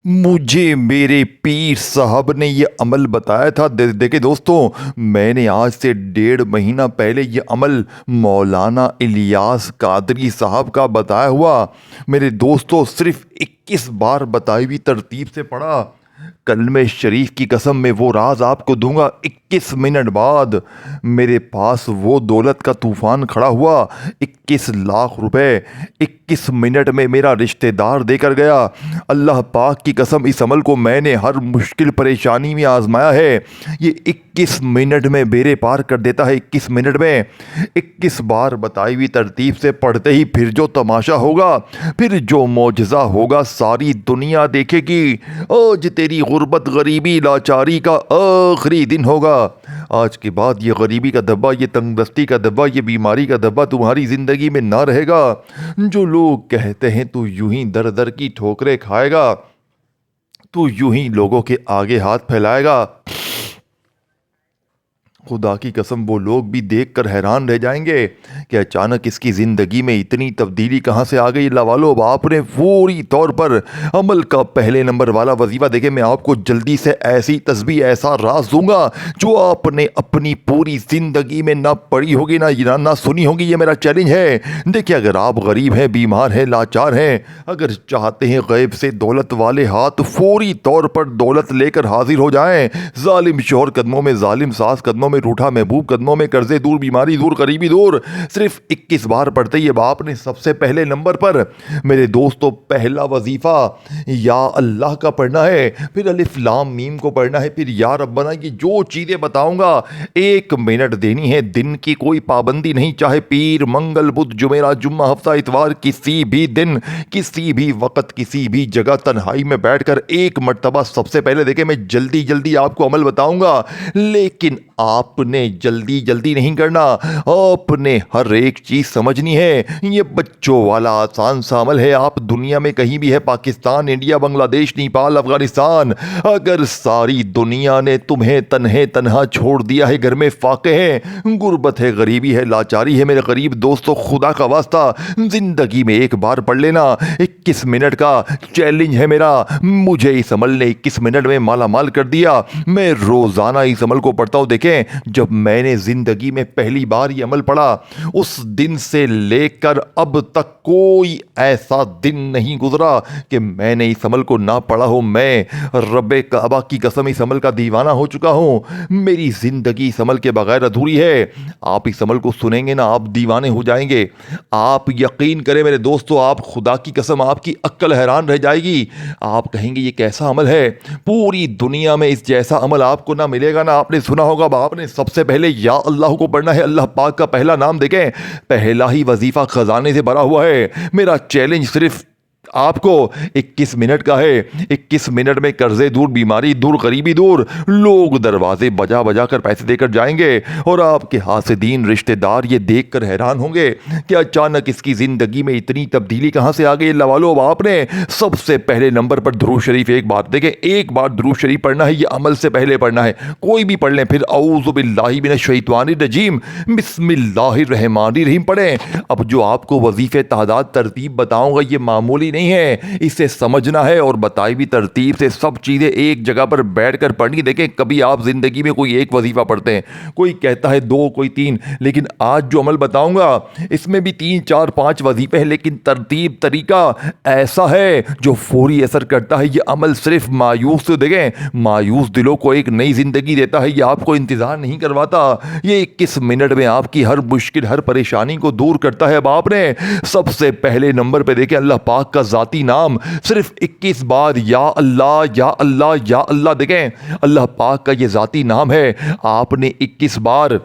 मुझे मेरे पीर साहब ने ये अमल बताया था। देखे दोस्तों, मैंने आज से 1.5 महीना पहले ये अमल मौलाना इलियास कादरी साहब का बताया हुआ मेरे दोस्तों सिर्फ 21 बार बताई हुई तरतीब से पढ़ा। कलमे शरीफ की कसम में वो राज आपको दूंगा। 21 मिनट बाद मेरे पास वो दौलत का तूफान खड़ा हुआ। 21 लाख रुपए 21 मिनट में मेरा रिश्तेदार देकर गया। अल्लाह पाक की कसम, इस अमल को मैंने हर मुश्किल परेशानी में आजमाया है। ये 21 मिनट में बेड़े पार कर देता है। 21 मिनट में 21 बार बताई हुई तरतीब से पढ़ते ही फिर जो तमाशा होगा, फिर जो मौजज़ा होगा, सारी दुनिया देखेगी। आज तेरी गुर्बत, गरीबी, लाचारी का आखिरी दिन होगा। आज के बाद ये गरीबी का दब्बा, ये तंगदस्ती का दब्बा, ये बीमारी का दब्बा तुम्हारी ज़िंदगी में ना रहेगा। जो लोग कहते हैं तू यूं ही दर दर की ठोकरें खाएगा, तू यूं ही लोगों के आगे हाथ फैलाएगा, खुदा की कसम वो लोग भी देखकर हैरान रह जाएंगे कि अचानक इसकी ज़िंदगी में इतनी तब्दीली कहाँ से आ गई। लावालो, आपने फौरी तौर पर अमल का पहले नंबर वाला वजीफ़ा देखे। मैं आपको जल्दी से ऐसी तस्बीह, ऐसा राज दूंगा जो आपने अपनी पूरी ज़िंदगी में ना पढ़ी होगी, ना सुनी होगी। ये मेरा चैलेंज है। देखिए, अगर आप गरीब हैं, बीमार हैं, लाचार हैं, अगर चाहते हैं गैब से दौलत वाले हाथ फौरी तौर पर दौलत लेकर हाजिर हो जाएं, जालिम शोहर कदमों में, जालिम सास कदमों में, रूठा महबूब कदमों में, कर्जे दूर, बीमारी दूर, गरीबी दूर, सिर्फ 21 बार पढ़ते ही बाप ने सबसे पहले नंबर पर मेरे दोस्तों पहला वजीफा या अल्लाह का पढ़ना है, फिर अलिफ लाम मीम को पढ़ना है, फिर या रब्बना की जो चीज़ें बताऊंगा 1 मिनट देनी है। दिन की कोई पाबंदी नहीं, चाहे पीर, मंगल, बुध, जुमेरात, जुम्मा, हफ्ता, इतवार, किसी भी दिन, किसी भी वक्त, किसी भी जगह तन्हाई में बैठकर 1 मरतबा सबसे पहले देखे। मैं जल्दी जल्दी आपको अमल बताऊंगा, लेकिन आपने जल्दी जल्दी नहीं करना। आपने हर एक चीज समझनी है। ये बच्चों वाला आसान सा अमल है। आप दुनिया में कहीं भी है, पाकिस्तान, इंडिया, बांग्लादेश, नेपाल, अफगानिस्तान, अगर सारी दुनिया ने तुम्हें तन्हे तन्हा छोड़ दिया है, घर में फाके हैं, गुर्बत है, गरीबी है, लाचारी है, मेरे गरीब दोस्तों, खुदा का वास्ता जिंदगी में एक बार पढ़ लेना। 21 मिनट का चैलेंज है मेरा। मुझे इस अमल ने 21 मिनट में माला माल कर दिया। मैं रोजाना इस अमल को पढ़ता हूं। जब मैंने जिंदगी में पहली बार ये अमल पढ़ा, उस दिन से लेकर अब तक कोई ऐसा दिन नहीं गुजरा कि मैंने इस अमल को ना पढ़ा हो। मैं रब्बे काबा की कसम इस अमल का दीवाना हो चुका हूं। मेरी जिंदगी इस अमल के बगैर अधूरी है। आप इस अमल को सुनेंगे ना, आप दीवाने हो जाएंगे। आप यकीन करें मेरे दोस्तों, आप खुदा की कसम, आपकी अक्ल हैरान रह जाएगी। आप कहेंगे ये कैसा अमल है, पूरी दुनिया में इस जैसा अमल आपको ना मिलेगा ना आपने सुना होगा। आपने सबसे पहले या अल्लाह को पढ़ना है। अल्लाह पाक का पहला नाम देखें, पहला ही वजीफा खजाने से भरा हुआ है। मेरा चैलेंज सिर्फ आपको 21 मिनट का है। 21 मिनट में कर्जे दूर, बीमारी दूर, गरीबी दूर, लोग दरवाजे बजा बजा कर पैसे देकर जाएंगे और आपके हासिदीन रिश्तेदार ये देखकर हैरान होंगे कि अचानक इसकी जिंदगी में इतनी तब्दीली कहां से आ गई। लवालो, आपने सबसे पहले नंबर पर दुरूद शरीफ, एक बार देखें, एक बार दुरूद शरीफ पढ़ना है। ये अमल से पहले पढ़ना है, कोई भी पढ़ लें। फिर औज़ु बिल्लाहि मिनश शैतानिर रजीम, बिस्मिल्लाहिर रहमानिर रहीम पढ़ें। अब जो आपको वजीफे तादाद तरतीब बताऊंगा ये मामूली नहीं है, इसे समझना है और बताई हुई तरतीब से सब चीजें एक जगह पर बैठकर पढ़नी। देखें, कभी आप जिंदगी में कोई एक वजीफा पढ़ते हैं, कोई कहता है 2, कोई 3, लेकिन आज जो अमल बताऊंगा इसमें भी 3, 4, 5 वजीफे हैं, लेकिन तरतीब तरीका ऐसा है जो फौरी असर करता है। ये अमल सिर्फ मायूस तो देखें, मायूस दिलों को एक नई जिंदगी देता है। ये आपको इंतजार नहीं करवाता। ये 21 मिनट में आपकी हर मुश्किल, हर परेशानी को दूर करता है। अब आपने सबसे पहले नंबर पे देखें अल्लाह पाक का जाती नाम, सिर्फ 21 बार या अल्लाह, या अल्लाह, या अल्लाह। देखें, अल्लाह पाक का ये जाती नाम है। आपने 21 बार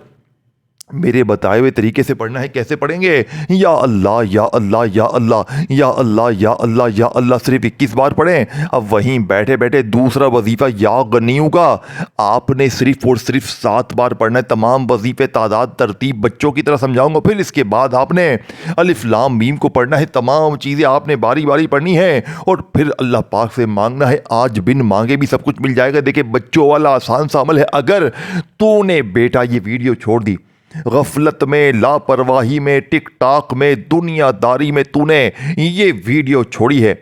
मेरे बताए हुए तरीके से पढ़ना है। कैसे पढ़ेंगे? या अल्लाह, या अल्लाह, या अल्लाह, या अल्लाह, या अल्लाह, या अल्लाह, सिर्फ 21 बार पढ़ें। अब वहीं बैठे बैठे दूसरा वजीफा या गनियों का आपने सिर्फ और सिर्फ 7 बार पढ़ना है। तमाम वजीफे तादाद तरतीब बच्चों की तरह समझाऊंगा। फिर इसके बाद आपने अलिफ लाम मीम को पढ़ना है। तमाम चीज़ें आपने बारी बारी पढ़नी है और फिर अल्लाह पाक से मांगना है। आज बिन मांगे भी सब कुछ मिल जाएगा। देखिए, बच्चों वाला आसान सा अमल है। अगर तूने बेटा ये वीडियो छोड़ दी, गफलत में, लापरवाही में, टिक टाक में, दुनियादारी में तूने ये वीडियो छोड़ी है,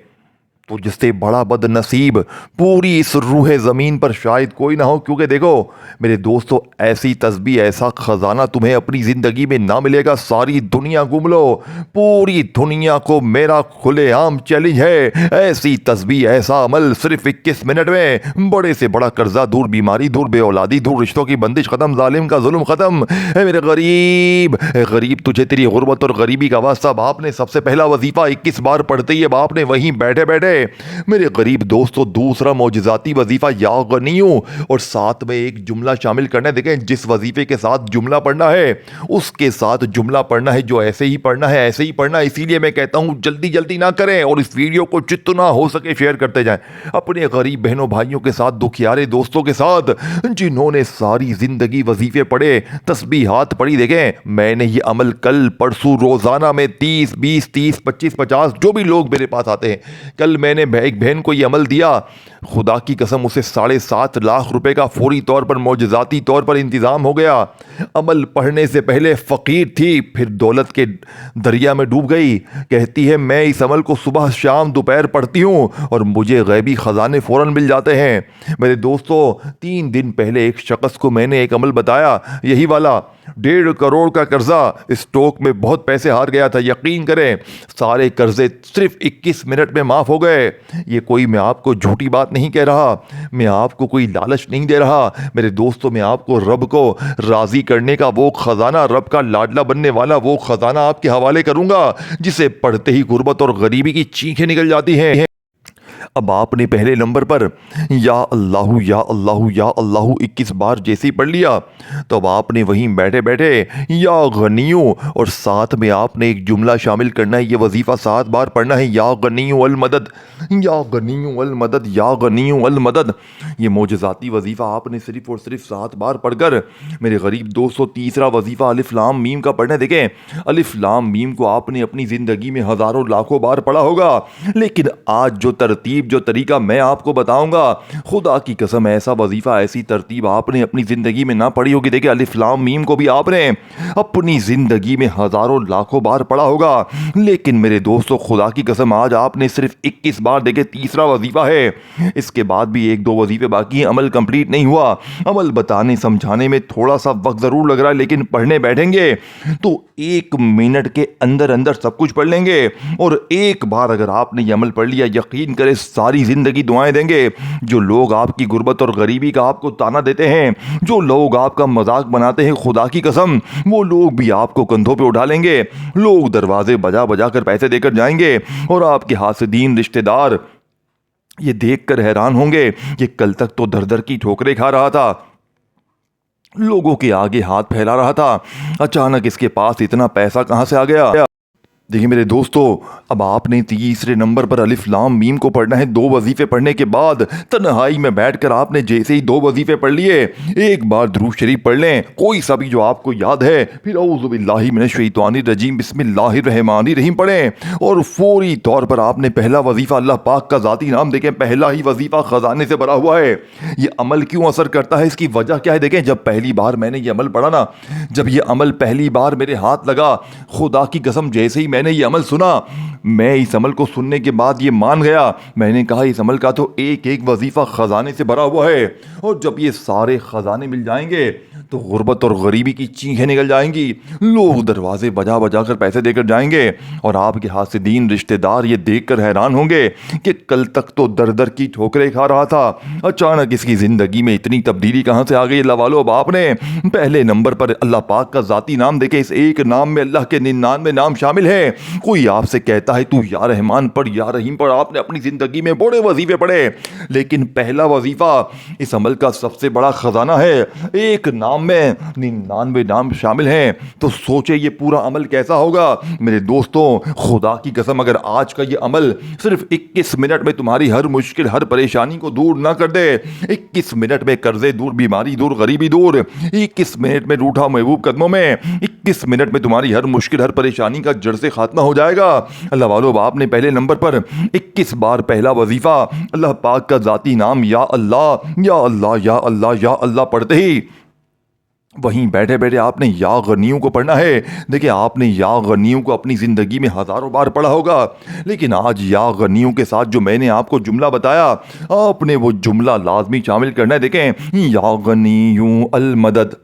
तो जिससे बड़ा बदनसीब पूरी इस रूह ज़मीन पर शायद कोई ना हो, क्योंकि देखो मेरे दोस्तों, ऐसी तस्बीह, ऐसा ख़जाना तुम्हें अपनी ज़िंदगी में ना मिलेगा। सारी दुनिया घूम लो, पूरी दुनिया को मेरा खुलेआम चैलेंज है, ऐसी तस्बीह, ऐसा अमल सिर्फ 21 मिनट में, बड़े से बड़ा कर्जा दूर, बीमारी दूर, बे औलादी दूर, रिश्तों की बंदिश ख़त्म, जालिम का जुल्म ख़त्म। है मेरे गरीब, गरीब तुझे तेरी गुर्बत और गरीबी का वास्ता। बाप ने सबसे पहला वजीफ़ा 21 बार पढ़ते ही बाप ने वहीं बैठे बैठे मेरे गरीब दोस्तों दूसरा मौजिज़ाती वजीफ़ा या गनीयू, और साथ में एक जुमला शामिल करना है। देखें, जिस वजीफ़े के साथ जुमला पढ़ना है उसके साथ जुमला पढ़ना है, जो ऐसे ही पढ़ना है ऐसे ही पढ़ना है। इसीलिए मैं कहता हूँ जल्दी जल्दी ना करें और इस वीडियो को जितना हो सके शेयर करते जाएं अपने गरीब बहनों भाइयों के साथ, दुखियारे दोस्तों के साथ जिन्होंने सारी ज़िंदगी वजीफ़े पढ़े, तस्बीहात पढ़ी। देखें, मैंने ये अमल कल परसों रोज़ाना में 30, 20, 30, 25, 50 जो भी लोग मेरे पास आते हैं, कल मैंने एक बहन को ये अमल दिया, खुदा की कसम उसे 7.5 लाख रुपए का फौरी तौर पर मौजज़ाती तौर पर इंतज़ाम हो गया। अमल पढ़ने से पहले फ़कीर थी, फिर दौलत के दरिया में डूब गई। कहती है मैं इस अमल को सुबह शाम दोपहर पढ़ती हूँ और मुझे गैबी ख़जाने फ़ौरन मिल जाते हैं। मेरे दोस्तों, 3 दिन पहले एक शख्स को मैंने एक अमल बताया, यही वाला 1.5 करोड़ का कर्जा, स्टॉक में बहुत पैसे हार गया था। यकीन करें सारे कर्जे सिर्फ 21 मिनट में माफ़ हो गए। ये कोई मैं आपको झूठी बात नहीं कह रहा, मैं आपको कोई लालच नहीं दे रहा मेरे दोस्तों, मैं आपको रब को राज़ी करने का वो ख़जाना, रब का लाडला बनने वाला वो ख़जाना आपके हवाले करूँगा जिसे पढ़ते ही गुर्बत और गरीबी की चीखें निकल जाती हैं। अब आपने पहले नंबर पर या अल्लाहु या अल्लाहु या अल्लाहु 21 बार जैसे ही पढ़ लिया तो अब आपने वहीं बैठे बैठे या गनीयू, और साथ में आपने एक जुमला शामिल करना है। ये वजीफ़ा 7 बार पढ़ना है, या गनीयू अल मदद, या गनीयू अल मदद, या गनीयू अल मदद। ये मोजज़ाती वजीफ़ा आपने सिर्फ और सिर्फ 7 बार पढ़कर मेरे गरीब दोस्तों तीसरा वजीफ़ा अलिफ लाम मीम का पढ़ना है। देखें, अलिफ लाम मीम को आपने अपनी ज़िंदगी में हज़ारों लाखों बार पढ़ा होगा, लेकिन आज जो तरतीब, जो तरीका मैं आपको बताऊंगा, खुदा की कसम ऐसा वजीफा, ऐसी तरतीब आपने अपनी जिंदगी में ना पढ़ी होगी। देखिए, अलिफ लाम मीम को भी आपने अपनी जिंदगी में हजारों लाखों बार पढ़ा होगा, लेकिन मेरे दोस्तों खुदा की कसम आज आपने सिर्फ 21 बार, देखिए तीसरा वजीफा है, इसके बाद भी 1-2 वजीफे बाकी हैं, अमल कंप्लीट नहीं हुआ। अमल बताने समझाने में थोड़ा सा वक्त जरूर लग रहा है, लेकिन पढ़ने बैठेंगे तो 1 मिनट के अंदर अंदर सब कुछ पढ़ लेंगे। और एक बार अगर आपने ये अमल पढ़ लिया, यकीन करें सारी जिंदगी दुआएं देंगे। जो लोग आपकी गुर्बत और गरीबी का आपको ताना देते हैं, जो लोग आपका मजाक बनाते हैं, खुदा की कसम वो लोग भी आपको कंधों पे उठा लेंगे। लोग दरवाजे बजा बजा कर पैसे देकर जाएंगे और आपके हाथ से दीन रिश्तेदार ये देखकर हैरान होंगे कि कल तक तो दर दर की ठोकरें खा रहा था, लोगों के आगे हाथ फैला रहा था, अचानक इसके पास इतना पैसा कहां से आ गया। देखिए मेरे दोस्तों, अब आपने तीसरे नंबर पर अलिफ लाम मीम को पढ़ना है। 2 वजीफे पढ़ने के बाद तन्हाई में बैठकर आपने जैसे ही 2 वजीफे पढ़ लिए, एक बार दुरूद शरीफ पढ़ लें, कोई सा भी जो आपको याद है, फिर औज़ु बिल्लाहि मिनश शैतानिर रजीम बिस्मिल्लाहिर रहमानिर रहीम पढ़ें। और फौरी तौर पर आपने पहला वजीफा अल्लाह पाक का ज़ाती नाम, देखें पहला ही वजीफा खजाने से भरा हुआ है। ये अमल क्यों असर करता है, इसकी वजह क्या है। देखें, जब पहली बार मैंने ये अमल पढ़ा ना, जब ये अमल पहली बार मेरे हाथ लगा, खुदा की कसम जैसे ही मैंने ये अमल सुना, मैं इस अमल को सुनने के बाद ये मान गया। मैंने कहा इस अमल का तो एक एक वजीफा खजाने से भरा हुआ है, और जब ये सारे खजाने मिल जाएंगे तो गुर्बत और गरीबी की चीखें निकल जाएंगी। लोग दरवाजे बजा बजा कर पैसे देकर जाएंगे और आपके हाथ से दीन रिश्तेदार ये देखकर हैरान होंगे कि कल तक तो दर दर की ठोकरें खा रहा था, अचानक इसकी जिंदगी में इतनी तब्दीली कहां से आ गई। अल्लाह वालों, अब आपने पहले नंबर पर अल्लाह पाक का जाती नाम, देखे इस एक नाम में अल्लाह के 99 नाम शामिल है। कोई आपसे कहता है तू या रहमान पढ़, या रहीम पढ़, आपने अपनी जिंदगी में बड़े वजीफे पढ़े, लेकिन पहला वजीफा इस अमल का सबसे बड़ा खजाना है। एक नाम में 99 नाम शामिल हैं, तो सोचे ये पूरा अमल कैसा होगा। मेरे दोस्तों, खुदा की कसम अगर आज का ये अमल सिर्फ 21 मिनट में तुम्हारी हर मुश्किल, हर परेशानी को दूर ना कर दे, 21 मिनट में कर्जे दूर, बीमारी दूर, गरीबी दूर, 21 मिनट में रूठा महबूब कदमों में, 21 मिनट में तुम्हारी हर मुश्किल, हर परेशानी का जड़ से खात्मा हो जाएगा। अल्लाह वालों, आपने पहले नंबर पर 21 बार पहला वजीफा अल्लाह पाक का जाती नाम या अल्लाह या अल्लाह या अल्लाह या अल्लाह पढ़ते ही वहीं बैठे बैठे आपने या गनियों को पढ़ना है। देखिए आपने या गनियों को अपनी ज़िंदगी में हज़ारों बार पढ़ा होगा, लेकिन आज या गनियों के साथ जो मैंने आपको जुमला बताया, आपने वो जुमला लाजमी शामिल करना है। देखें, या गनियूं अल मदद,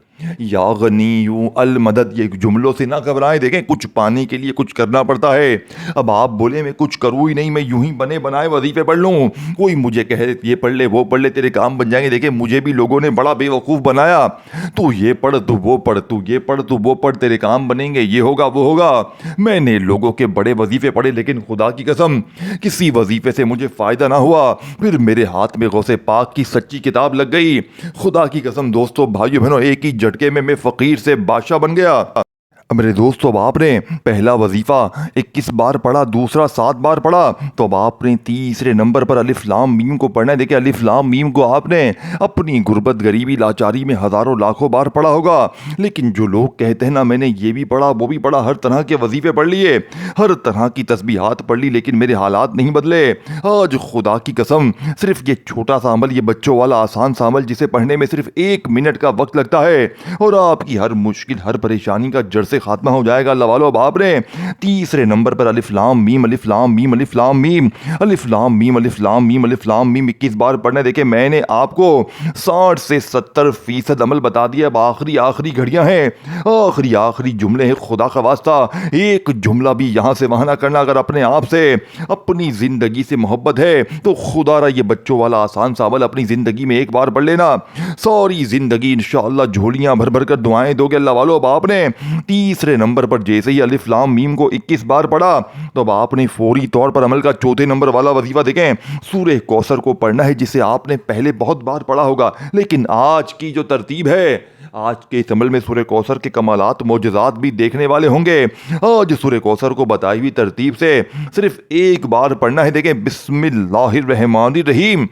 या गनियूं अल मदद, ये जुमलों से ना घबराएं। देखें, कुछ पाने के लिए कुछ करना पड़ता है। अब आप बोले मैं कुछ करूँ ही नहीं, मैं यूं ही बने बनाए वजीफे पढ़ लूँ, कोई मुझे कहे ये पढ़ ले वो पढ़ ले तेरे काम बन जाएंगे। देखें, मुझे भी लोगों ने बड़ा बेवकूफ़ बनाया, तू ये पढ़ तू वो पढ़, तू ये पढ़ तू वो पढ़, तेरे काम बनेंगे, ये होगा वो होगा। मैंने लोगों के बड़े वजीफे पढ़े, लेकिन खुदा की कसम किसी वजीफे से मुझे फ़ायदा ना हुआ। फिर मेरे हाथ में गौसे पाक की सच्ची किताब लग गई। खुदा की कसम दोस्तों, भाइयों बहनों, एक ही झटके में मैं फ़कीर से बादशाह बन गया। अब मेरे दोस्तों, अब आपने पहला वजीफ़ा 21 बार पढ़ा, दूसरा 7 बार पढ़ा, तो अब आपने तीसरे नंबर पर अलिफ लाम मीम को पढ़ना है। देखिए, अलिफ लाम मीम को आपने अपनी गुर्बत, गरीबी, लाचारी में हज़ारों लाखों बार पढ़ा होगा, लेकिन जो लोग कहते हैं ना मैंने ये भी पढ़ा वो भी पढ़ा, हर तरह के वजीफ़े पढ़ लिए, हर तरह की तस्बीहात पढ़ ली, लेकिन मेरे हालात नहीं बदले। आज खुदा की कसम सिर्फ ये छोटा सा अमल, ये बच्चों वाला आसान सा अमल जिसे पढ़ने में सिर्फ 1 मिनट का वक्त लगता है, और आपकी हर मुश्किल, हर परेशानी का जड़ से खात्मा हो जाएगा। अल्लाह वालों, अब आपने तीसरे नंबर पर अलिफ लाम मीम, अलिफ लाम मीम, अलिफ लाम मीम, अलिफ लाम मीम, अलिफ लाम मीम, अलिफ लाम मीम 21 बार पढ़ने। देखे, मैंने आपको 60 से 70% अमल बता दिया। अब आखिरी घड़ियां हैं, आखिरी जुमले हैं। खुदा का वास्ता एक जुमला भी यहां से वहां ना करना। अगर अपने आप से, अपनी जिंदगी से मोहब्बत है तो खुदारा ये बच्चों वाला आसान सा अमल अपनी जिंदगी में एक बार पढ़ लेना, सारी जिंदगी इंशाअल्लाह झोलियां भर भर कर दुआएं दोगे। अल्लाह वालों, अब आपने तीसरे नंबर पर जैसे ही अलिफ लाम मीम को 21 बार पढ़ा, तो अब आपने फौरी तौर पर अमल का चौथे नंबर वाला वजीफा देखें, सूरह कौसर को पढ़ना है, जिसे आपने पहले बहुत बार पढ़ा होगा, लेकिन आज की जो तरतीब है, आज के इस अमल में सूरह कौसर के कमालात, मोजज़ात भी देखने वाले होंगे। आज सूरह कौसर को बताई हुई तरतीब से सिर्फ एक बार पढ़ना है। देखें, बिस्मिल्लाहिर्रहमानिर्रहीम,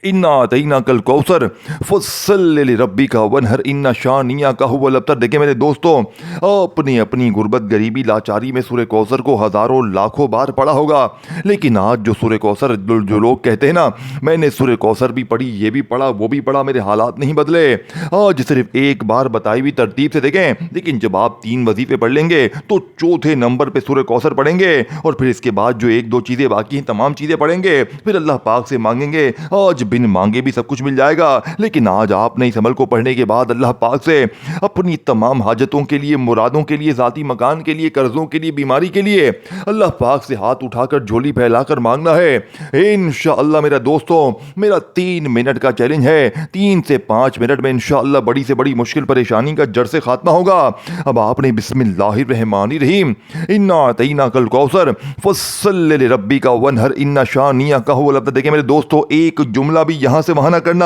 इन्ना अतैना कल कौसर फस्सल लिरब्बिका वनहर इन्ना शानिया का हुवल अब्तर। देखिए मेरे दोस्तों, अपनी अपनी गुर्बत, गरीबी, लाचारी में सूरह कौसर को हज़ारों लाखों बार पढ़ा होगा, लेकिन आज जो सूरह कौसर, जो लोग कहते हैं ना मैंने सूरह कौसर भी पढ़ी, ये भी पढ़ा वो भी पढ़ा, मेरे हालात नहीं बदले, आज सिर्फ एक बार बताई हुई तरतीब से देखें। लेकिन जब आप 3 वजीफे पढ़ लेंगे तो चौथे नंबर पे सूरह कौसर पढ़ेंगे, और फिर इसके बाद जो 1-2 चीज़ें बाकी हैं तमाम चीज़ें पढ़ेंगे, फिर अल्लाह पाक से मांगेंगे। आज बिन मांगे भी सब कुछ मिल जाएगा, लेकिन आज आपने इस अमल को पढ़ने के बाद अल्लाह पाक से अपनी तमाम हाजतों के लिए, मुरादों के लिए, ज़ाती मकान के लिए, कर्जों के लिए, बीमारी के लिए अल्लाह पाक से हाथ उठाकर, झोली फैलाकर मांगना है। इंशाअल्लाह मेरा दोस्तों, मेरा 3 मिनट का चैलेंज है, 3 से 5 मिनट में इंशाअल्लाह बड़ी से बड़ी मुश्किल परेशानी का जड़ से खात्मा होगा। अब आपने बिस्मिल्लाहिर्रहमानिर्रहीम, इन्ना अतैना कल कौसर फस्सल लिरब्बिका वनहर इन्ना शानिया का हुवल अब्तर। देखिए मेरे दोस्तों, एक जुमला भी यहां से वहां ना करना,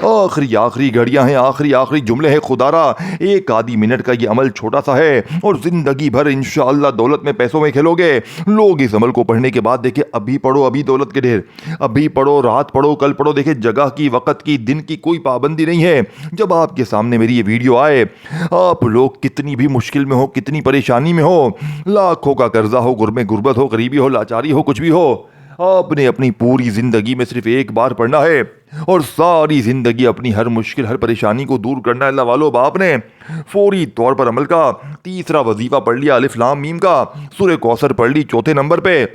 आखिरी घड़ियां हैं, आखिरी जुमले हैं। खुदारा एक आधी मिनट का ये अमल छोटा सा है, और जिंदगी भर इंशाअल्लाह दौलत में, पैसों में खेलोगे। लोग इस अमल को पढ़ने के बाद देखिए, अभी पढ़ो अभी दौलत के ढेर, अभी पढ़ो, रात पढ़ो, कल पढ़ो। देखिए, जगह की, वक्त की, दिन की कोई पाबंदी नहीं है। जब आपके सामने मेरी ये वीडियो आए, आप लोग कितनी भी मुश्किल में हो, कितनी परेशानी में हो, लाखों का कर्जा हो, गुर्बत हो, गरीबी हो, लाचारी हो, कुछ भी हो, आपने अपनी पूरी जिंदगी में सिर्फ एक बार पढ़ना है, और सारी जिंदगी अपनी हर मुश्किल, हर परेशानी को दूर करना है। अल्लाह वालों, अब आपने फौरी तौर पर अमल का तीसरा वजीफा पढ़ लिया, अलिफ लाम मीम का, सूरह कौसर पढ़ ली चौथे नंबर पे,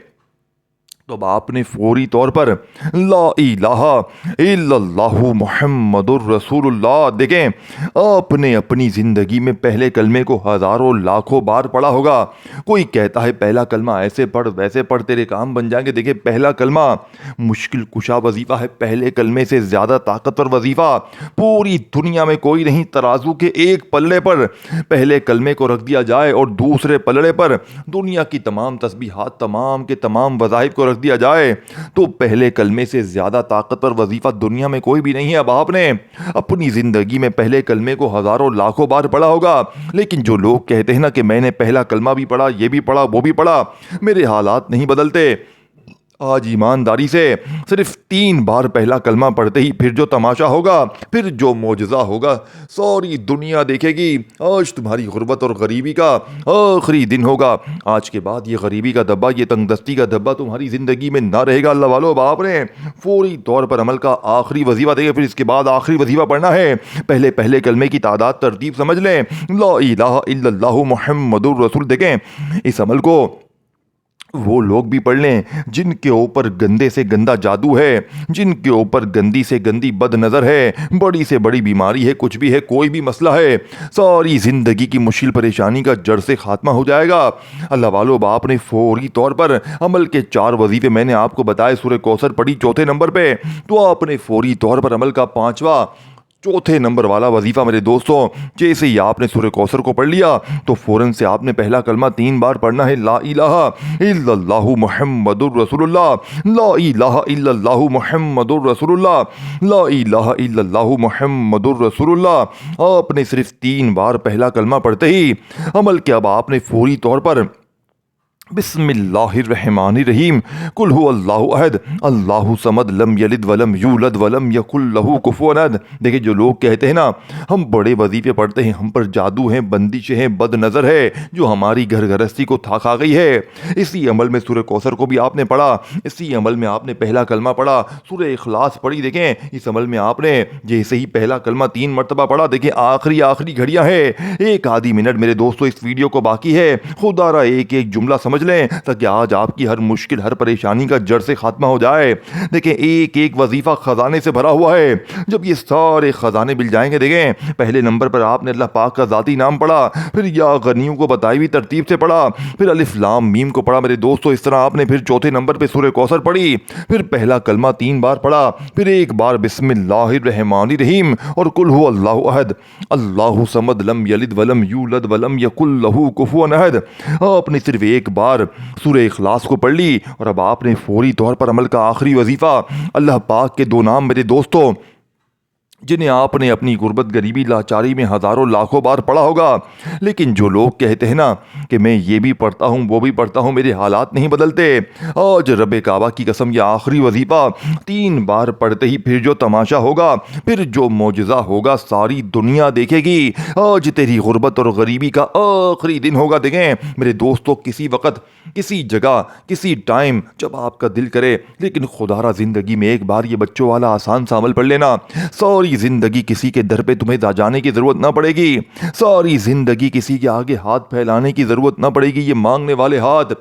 तो अब आपने फौरी तौर पर ला इलाहा इल्लल्लाहु मुहम्मदुर रसूलुल्लाह, देखें, आपने अपनी ज़िंदगी में पहले कलमे को हज़ारों लाखों बार पढ़ा होगा। कोई कहता है पहला कलमा ऐसे पढ़ वैसे पढ़ तेरे काम बन जाएंगे। देखिए, पहला कलमा मुश्किल कुशा वजीफ़ा है, पहले कलमे से ज़्यादा ताकतवर वजीफ़ा पूरी दुनिया में कोई नहीं। तराजू के एक पल्ले पर पहले कलमे को रख दिया जाए, और दूसरे पल्ले पर दुनिया की तमाम तस्बीहात, तमाम के तमाम वज़ाइफ को दिया जाए, तो पहले कलमे से ज्यादा ताकतवर वजीफा दुनिया में कोई भी नहीं है। अब आपने अपनी जिंदगी में पहले कलमे को हजारों लाखों बार पढ़ा होगा, लेकिन जो लोग कहते हैं ना कि मैंने पहला कलमा भी पढ़ा, ये भी पढ़ा वो भी पढ़ा, मेरे हालात नहीं बदलते, آج ایمانداری سے صرف 3 بار پہلا کلمہ پڑھتے ہی پھر جو تماشا ہوگا، پھر جو معجزہ ہوگا، ساری دنیا دیکھے گی۔ آج تمہاری غربت اور غریبی کا آخری دن ہوگا۔ آج کے بعد یہ غریبی کا دبا، یہ تنگ دستی کا دبا تمہاری زندگی میں نہ رہے گا۔ اللہ والو، باپ نے فوری طور پر عمل کا آخری وظیفہ دے گا، پھر اس کے بعد آخری وظیفہ پڑھنا ہے۔ پہلے کلمے کی تعداد ترتیب سمجھ لیں۔ لا الہ الا اللہ محمد الرسول۔ دیکھیں اس عمل کو وہ لوگ بھی پڑھ لیں جن کے اوپر گندے سے گندا جادو ہے، جن کے اوپر گندی سے گندی بد نظر ہے، بڑی سے بڑی بیماری ہے، کچھ بھی ہے، کوئی بھی مسئلہ ہے، ساری زندگی کی مشکل پریشانی کا جڑ سے خاتمہ ہو جائے گا۔ اللہ والو، باپ نے فوری طور پر عمل کے 4 وظیفے میں نے آپ کو بتائے۔ سورہ کوثر پڑھی چوتھے نمبر پہ، تو آپ نے فوری طور پر عمل کا 5واں چوتھے نمبر والا وظیفہ میرے دوستوں، جیسے ہی آپ نے سورہ کوثر کو پڑھ لیا تو فوراً سے آپ نے پہلا کلمہ 3 بار پڑھنا ہے۔ لا الہ الا اللہ محمد الرسول اللہ، لا الہ الا اللہ محمد الرسول اللہ، لا الہ الا اللہ محمد الرسول اللہ۔ آپ نے صرف 3 بار پہلا کلمہ پڑھتے ہی عمل کے اب آپ نے فوری طور پر بسم اللہ الرحمن الرحیم، قل هو اللہ احد اللہ صمد لم یلد ولم یولد ولم یکن لہ کفوا احد۔ دیکھیں جو لوگ کہتے ہیں نا ہم بڑے وظیفے پڑھتے ہیں، ہم پر جادو ہیں، بندشیں ہیں، بد نظر ہے جو ہماری گھر گھرستی کو تھا کھا گئی ہے، اسی عمل میں سورہ کوثر کو بھی آپ نے پڑھا، اسی عمل میں آپ نے پہلا کلمہ پڑھا، سورہ اخلاص پڑھی۔ دیکھیں اس عمل میں آپ نے جیسے ہی پہلا کلمہ 3 مرتبہ پڑھا، دیکھیں آخری گھڑیاں ہیں، 1 آدھی منٹ میرے دوستو اس ویڈیو کو باقی ہے۔ خدا را ایک جملہ سمجھ لیں تاکہ آج آپ کی ہر مشکل، ہر پریشانی کا جڑ سے خاتمہ ہو جائے۔ دیکھیں ایک وظیفہ خزانے سے بھرا ہوا ہے، جب یہ سارے خزانے مل جائیں گے، دیکھیں پہلے نمبر پر آپ نے اللہ پاک کا ذاتی نام پڑھا، پھر یا غنیوں کو بتائی ہوئی ترتیب سے پڑھا، پھر الف لام میم کو پڑھا میرے دوستو۔ اس طرح آپ نے پھر چوتھے نمبر پہ سورہ کوثر پڑھی، پھر پہلا کلمہ 3 بار پڑھا، پھر 1 بار بسم اللہ الرحمن الرحیم اور قل هو اللہ احد اللہ صمد لم یلد ولم یولد ولم یکن لہ کفوا احد۔ آپ نے صرف 1 بار سورہ اخلاص کو پڑھ لی اور اب آپ نے فوری طور پر عمل کا آخری وظیفہ اللہ پاک کے 2 نام میرے دوستوں جنہیں آپ نے اپنی غربت، غریبی، لاچاری میں ہزاروں لاکھوں بار پڑھا ہوگا، لیکن جو لوگ کہتے ہیں نا کہ میں یہ بھی پڑھتا ہوں وہ بھی پڑھتا ہوں میرے حالات نہیں بدلتے، آج رب کعبہ کی قسم یہ آخری وظیفہ 3 بار پڑھتے ہی پھر جو تماشا ہوگا، پھر جو معجزہ ہوگا ساری دنیا دیکھے گی۔ آج تیری غربت اور غریبی کا آخری دن ہوگا۔ دیکھیں میرے دوستو کسی وقت، کسی جگہ، کسی ٹائم جب آپ کا دل کرے، لیکن خدا را زندگی میں 1 بار یہ بچوں والا آسان سا عمل پڑھ لینا، ساری زندگی کسی کے در پہ تمہیں جانے کی ضرورت نہ پڑے گی، ساری زندگی کسی کے آگے ہاتھ پھیلانے کی ضرورت نہ پڑے گی۔ یہ مانگنے والے ہاتھ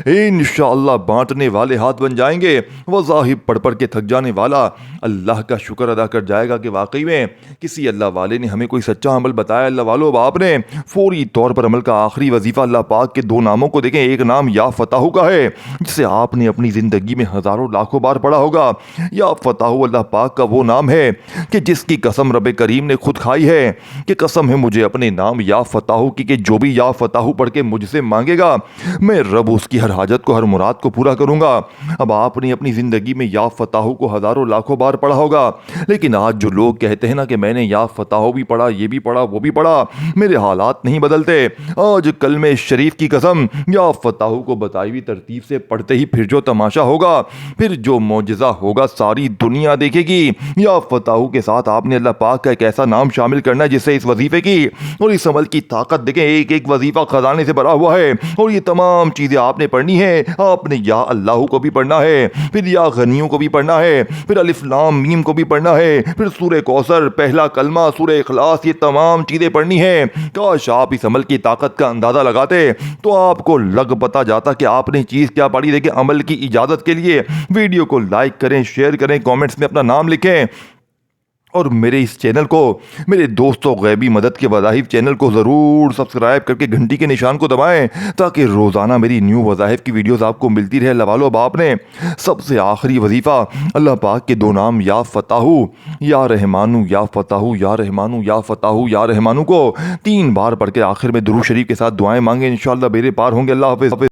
انشاءاللہ بانٹنے والے ہاتھ بن جائیں گے۔ وظائف پڑھ کے تھک جانے والا اللہ کا شکر ادا کر جائے گا کہ واقعی میں کسی اللہ والے نے ہمیں کوئی سچا عمل بتایا۔ اللہ والو، آپ نے فوری طور پر عمل کا آخری وظیفہ اللہ پاک کے 2 ناموں کو دیکھیں، ایک نام یا فتح کا ہے جسے آپ نے اپنی زندگی میں ہزاروں لاکھوں بار پڑھا ہوگا۔ یا فتح اللہ پاک کا وہ نام ہے کہ جس کی قسم رب کریم نے خود کھائی ہے کہ قسم ہے مجھے اپنے نام یا فتح کی کہ جو بھی یا فتح پڑھ کے مجھ سے مانگے گا میں رب اس کی ہر حاجت کو، ہر مراد کو پورا کروں گا۔ اب آپ نے اپنی زندگی میں یا فتح کو ہزاروں لاکھوں بار پڑھا ہوگا، لیکن آج جو لوگ کہتے ہیں نا کہ میں نے یا فتح بھی پڑھا، یہ بھی پڑھا، وہ بھی پڑھا، میرے حالات نہیں بدلتے، آج کلمہ شریف کی قسم یا فتح کو بتائی ہوئی ترتیب سے پڑھتے ہی پھر جو تماشا ہوگا، پھر جو معجزہ ہوگا ساری دنیا دیکھے گی۔ یا فتح کے ساتھ آپ نے اللہ پاک کا ایک ایسا نام شامل کرنا ہے جس سے اس وظیفے کی اور اس عمل کی طاقت دیکھیں، ایک وظیفہ خزانے سے بھرا ہوا ہے اور یہ تمام چیزیں آپ نے پڑھنی ہے۔ آپ نے یا اللہ کو بھی پڑھنا ہے، پھر یا غنیوں کو بھی پڑھنا ہے، پھر الف لام میم کو بھی پڑھنا ہے، پھر سورہ کوثر، پہلا کلمہ، سورہ اخلاص، یہ تمام چیزیں پڑھنی ہے۔ کاش آپ اس عمل کی طاقت کا اندازہ لگاتے تو آپ کو لگ پتا جاتا کہ آپ نے چیز کیا پڑھی۔ دیکھیں عمل کی اجازت کے لیے ویڈیو کو لائک کریں، شیئر کریں، کامنٹس میں اپنا نام لکھیں اور میرے اس چینل کو، میرے دوستوں غیبی مدد کے وظائف چینل کو ضرور سبسکرائب کر کے گھنٹی کے نشان کو دبائیں تاکہ روزانہ میری نیو وظائف کی ویڈیوز آپ کو ملتی رہے۔ اللہ والو، باپ نے سب سے آخری وظیفہ اللہ پاک کے 2 نام یا فتح یا رحمانو، یا فتح یا رحمانو، یا فتح یا رحمانو کو 3 بار پڑھ کے آخر میں درود شریف کے ساتھ دعائیں مانگیں، انشاءاللہ بیڑے پار ہوں گے۔ اللہ حافظ۔